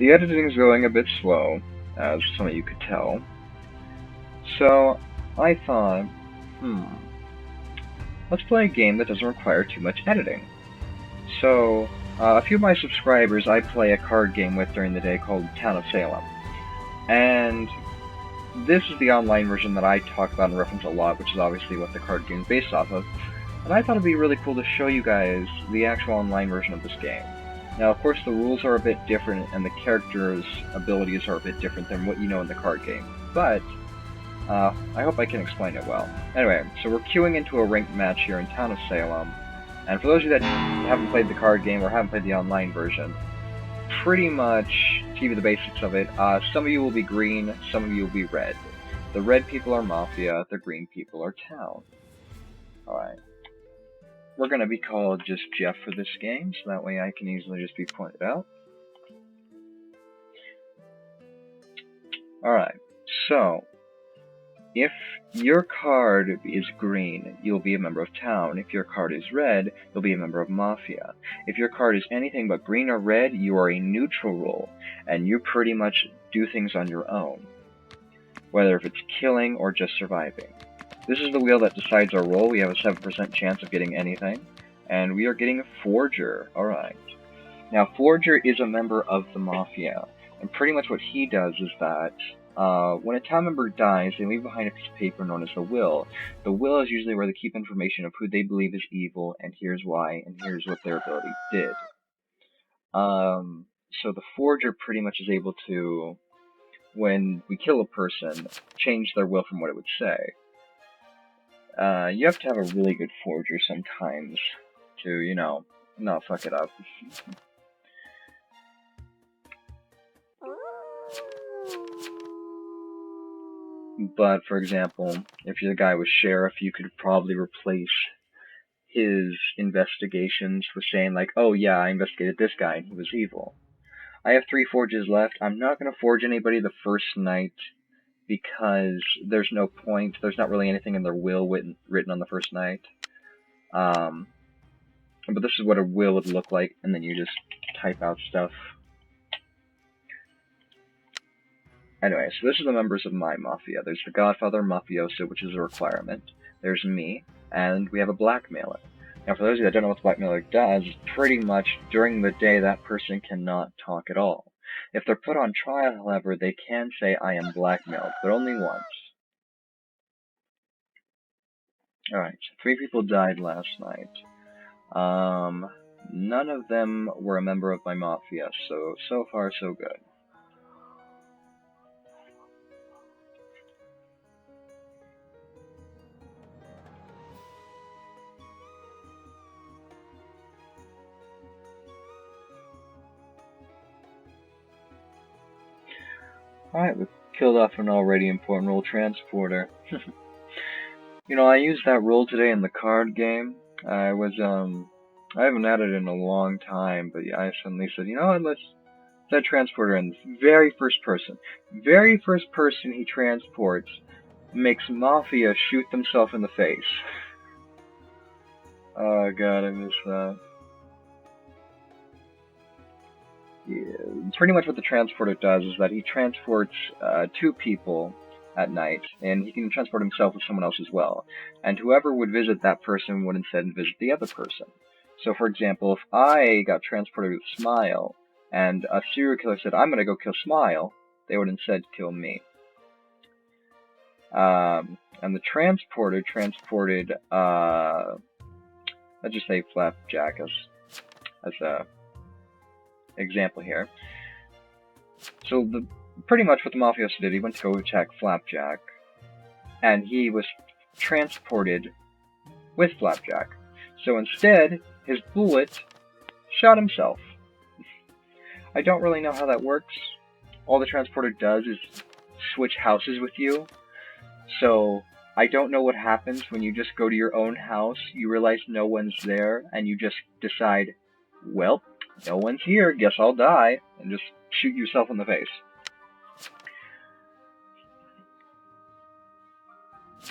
The editing is going a bit slow, as some of you could tell. So I thought, let's play a game that doesn't require too much editing. So a few of my subscribers I play a card game with during the day called Town of Salem. And this is the online version that I talk about and reference a lot, which is obviously what the card game is based off of. And I thought it'd be really cool to show you guys the actual online version of this game. Now, of course, the rules are a bit different, and the characters' abilities are a bit different than what you know in the card game. But I hope I can explain it well. Anyway, so we're queuing into a ranked match here in Town of Salem. And for those of you that haven't played the card game or haven't played the online version, pretty much, to give you the basics of it, some of you will be green, some of you will be red. The red people are Mafia, the green people are Town. Alright. We're going to be called just Jeff for this game, so that way I can easily just be pointed out. Alright, so if your card is green, you'll be a member of Town. If your card is red, you'll be a member of Mafia. If your card is anything but green or red, you are a neutral role, and you pretty much do things on your own, whether if it's killing or just surviving. This is the wheel that decides our role. We have a 7% chance of getting anything, and we are getting a Forger. Alright. Now, Forger is a member of the Mafia, and pretty much what he does is that when a town member dies, they leave behind a piece of paper known as a will. The will is usually where they keep information of who they believe is evil, and here's why, and here's what their ability did. So the Forger pretty much is able to, when we kill a person, change their will from what it would say. You have to have a really good Forger sometimes to, you know, not fuck it up. But, for example, if you're the guy with Sheriff, you could probably replace his investigations with saying, like, oh yeah, I investigated this guy and he was evil. I have 3 forges left. I'm not going to forge anybody the first night because there's no point. There's not really anything in their will written on the first night. But this is what a will would look like, and then you just type out stuff. Anyway, so this is the members of my Mafia. There's the Godfather Mafioso, which is a requirement. There's me, and we have a Blackmailer. Now, for those of you that don't know what the Blackmailer does, pretty much during the day that person cannot talk at all. If they're put on trial, however, they can say, I am blackmailed, but only once. Alright, so 3 people died last night. None of them were a member of my Mafia, so far so good. Alright, we killed off an already important role, Transporter. You know, I used that role today in the card game. I haven't had it in a long time, but I suddenly said, you know what, let's add Transporter in. Very first person he transports makes Mafia shoot themselves in the face. Oh god, I miss that. Yeah, pretty much what the Transporter does is that he transports 2 people at night, and he can transport himself with someone else as well. And whoever would visit that person would instead visit the other person. So, for example, if I got transported with Smile, and a serial killer said, I'm gonna go kill Smile, they would instead kill me. And the Transporter transported, let's just say Flapjack as a example here. So pretty much what the Mafioso did, he went to go attack Flapjack, and he was transported with Flapjack. So instead, his bullet shot himself. I don't really know how that works. All the Transporter does is switch houses with you. So I don't know what happens when you just go to your own house, you realize no one's there, and you just decide, well, no one's here, guess I'll die, and just shoot yourself in the face.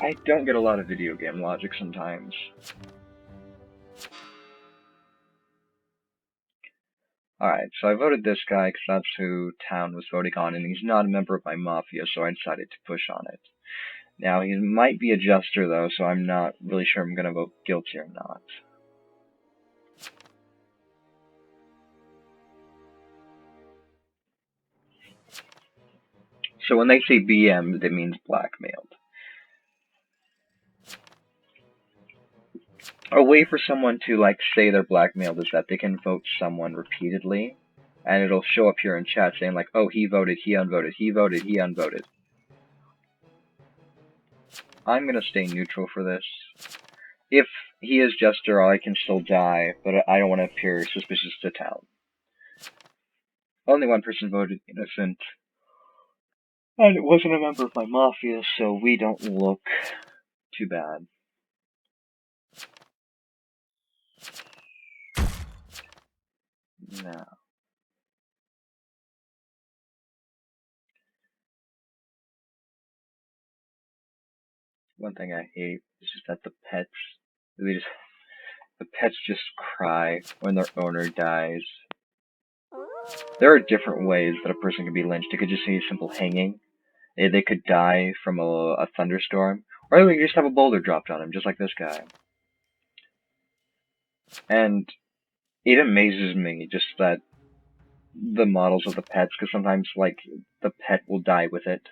I don't get a lot of video game logic sometimes. Alright, so I voted this guy because that's who town was voting on, and he's not a member of my mafia, so I decided to push on it. Now, he might be a jester, though, so I'm not really sure I'm gonna vote guilty or not. So when they say BM, it means blackmailed. A way for someone to, like, say they're blackmailed is that they can vote someone repeatedly, and it'll show up here in chat saying, like, oh, he voted, he unvoted, he voted, he unvoted. I'm gonna stay neutral for this. If he is jester, I can still die, but I don't want to appear suspicious to town. Only one person voted innocent, and it wasn't a member of my mafia, so we don't look too bad. No. One thing I hate is just that the pets just cry when their owner dies. There are different ways that a person can be lynched. It could just be a simple hanging. They could die from a thunderstorm, or they could just have a boulder dropped on him, just like this guy. And it amazes me just that the models of the pets, because sometimes, like, the pet will die with it,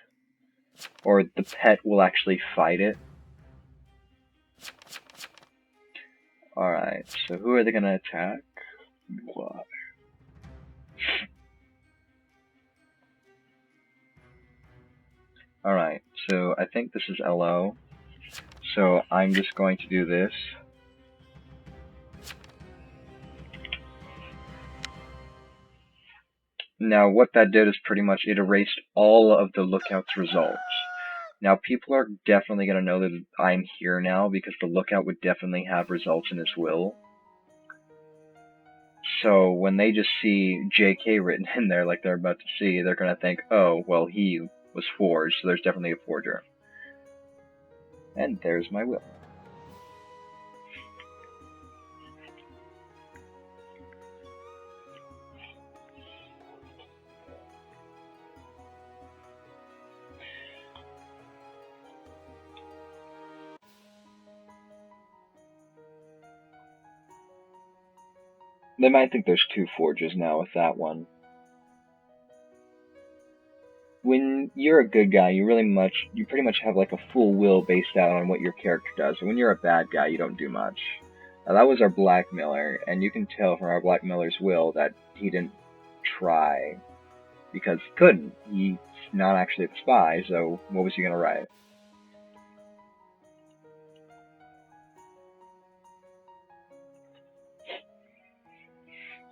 or the pet will actually fight it. Alright, so who are they gonna attack? Why? Alright, so I think this is LO, so I'm just going to do this. Now, what that did is pretty much it erased all of the lookout's results. Now, people are definitely going to know that I'm here now, because the lookout would definitely have results in his will. So, when they just see JK written in there like they're about to see, they're going to think, oh, well, he was forged, so there's definitely a forger. And there's my will. They might think there's two forges now with that one. When you're a good guy, you pretty much have like a full will based out on what your character does. And when you're a bad guy, you don't do much. Now that was our blackmailer, and you can tell from our blackmailer's will that he didn't try, because he couldn't. He's not actually a spy, so what was he gonna write?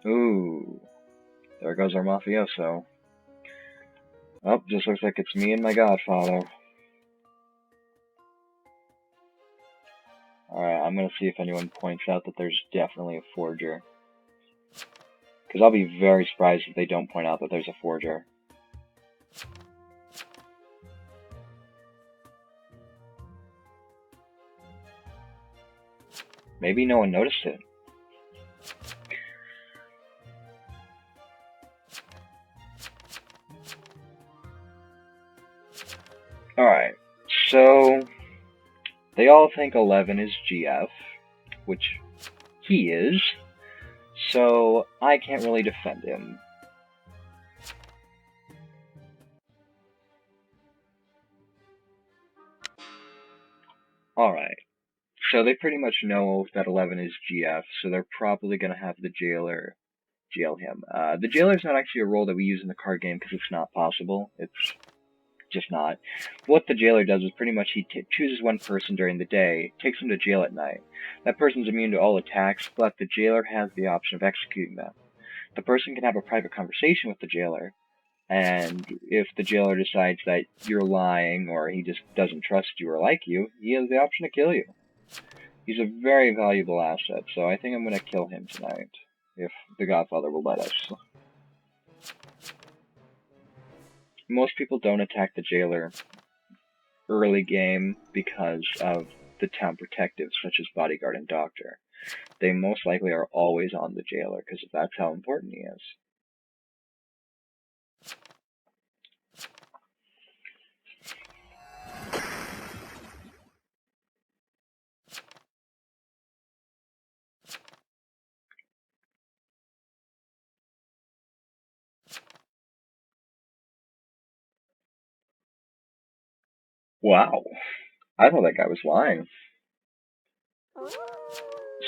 Ooh, there goes our mafioso. Oh, just looks like it's me and my godfather. Alright, I'm gonna see if anyone points out that there's definitely a forger. Because I'll be very surprised if they don't point out that there's a forger. Maybe no one noticed it. Alright, so they all think 11 is GF, which he is, so I can't really defend him. Alright, so they pretty much know that 11 is GF, so they're probably going to have the jailer jail him. The jailer's not actually a role that we use in the card game because it's not possible. It's just not. What the jailer does is pretty much he chooses one person during the day, takes them to jail at night. That person's immune to all attacks, but the jailer has the option of executing them. The person can have a private conversation with the jailer, and if the jailer decides that you're lying or he just doesn't trust you or like you, he has the option to kill you. He's a very valuable asset, so I think I'm going to kill him tonight, if the Godfather will let us. Most people don't attack the jailer early game because of the town protectives, such as bodyguard and doctor. They most likely are always on the jailer, because that's how important he is. Wow. I thought that guy was lying.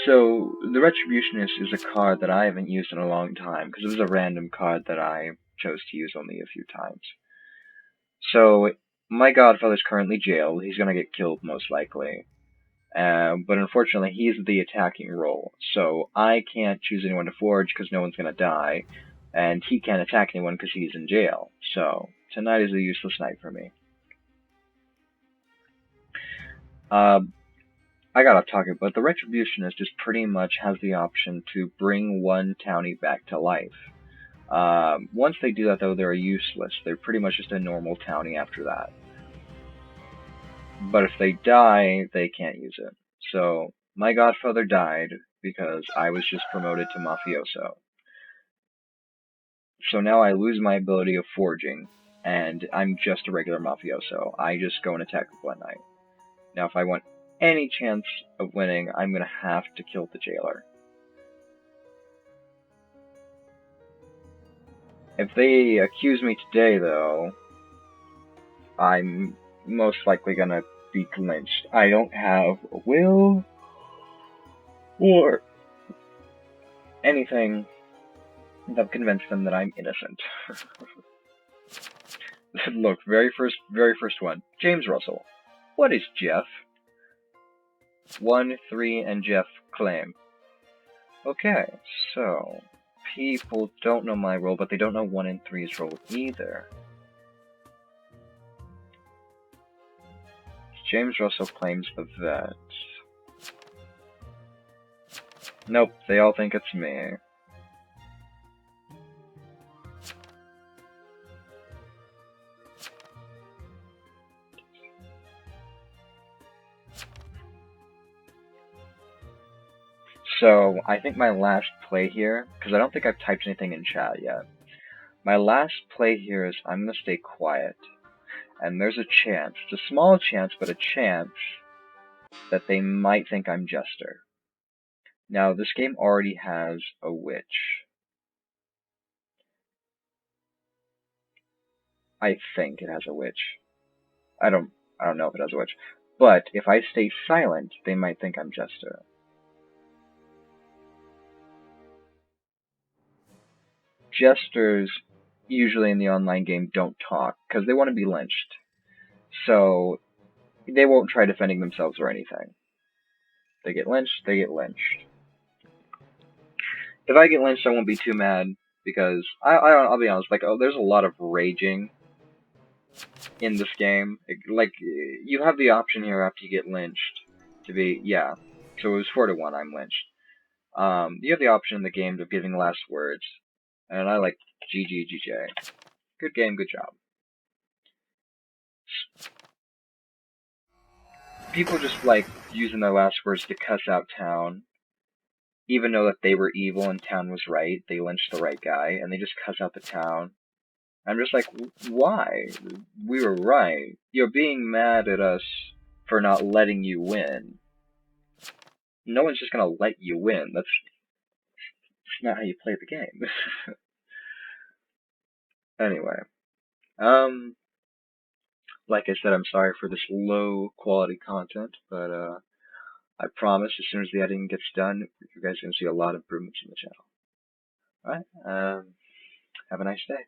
So, the Retributionist is a card that I haven't used in a long time, because it was a random card that I chose to use only a few times. So, my godfather's currently jailed. He's gonna get killed, most likely. But unfortunately, he's the attacking role. So, I can't choose anyone to forge, because no one's gonna die. And he can't attack anyone, because he's in jail. So, tonight is a useless night for me. I got off talking, but the Retributionist just pretty much has the option to bring one townie back to life. Once they do that, though, they're useless. They're pretty much just a normal townie after that. But if they die, they can't use it. So, my godfather died because I was just promoted to mafioso. So now I lose my ability of forging, and I'm just a regular mafioso. I just go and attack people at night. Now, if I want any chance of winning, I'm gonna have to kill the jailer. If they accuse me today, though, I'm most likely gonna be lynched. I don't have a will or anything that convince them that I'm innocent. Look, very first one. James Russell. What is Jeff? 1, 3, and Jeff claim. Okay, so people don't know my role, but they don't know 1 and 3's role either. James Russell claims the vet. Nope, they all think it's me. So, I think my last play here, because I don't think I've typed anything in chat yet. My last play here is I'm going to stay quiet. And there's a chance, it's a small chance, but a chance, that they might think I'm Jester. Now, this game already has a witch. I think it has a witch. I don't know if it has a witch. But if I stay silent, they might think I'm Jester. Jesters, usually in the online game, don't talk, because they want to be lynched. So, they won't try defending themselves or anything. They get lynched, they get lynched. If I get lynched, I won't be too mad, because I'll be honest, like, there's a lot of raging in this game. Like, you have the option here after you get lynched to be, yeah, so it was 4 to 1, I'm lynched. You have the option in the game of giving last words, and I like GG. Good game, good job. People just like using their last words to cuss out town, even though that they were evil and town was right. They lynched the right guy, and they just cuss out the town. I'm just like, why? We were right. You're being mad at us for not letting you win. No one's just gonna let you win. That's not how you play the game. Anyway, like I said, I'm sorry for this low quality content, but I promise as soon as the editing gets done, you guys are gonna see a lot of improvements in the channel. Alright, have a nice day.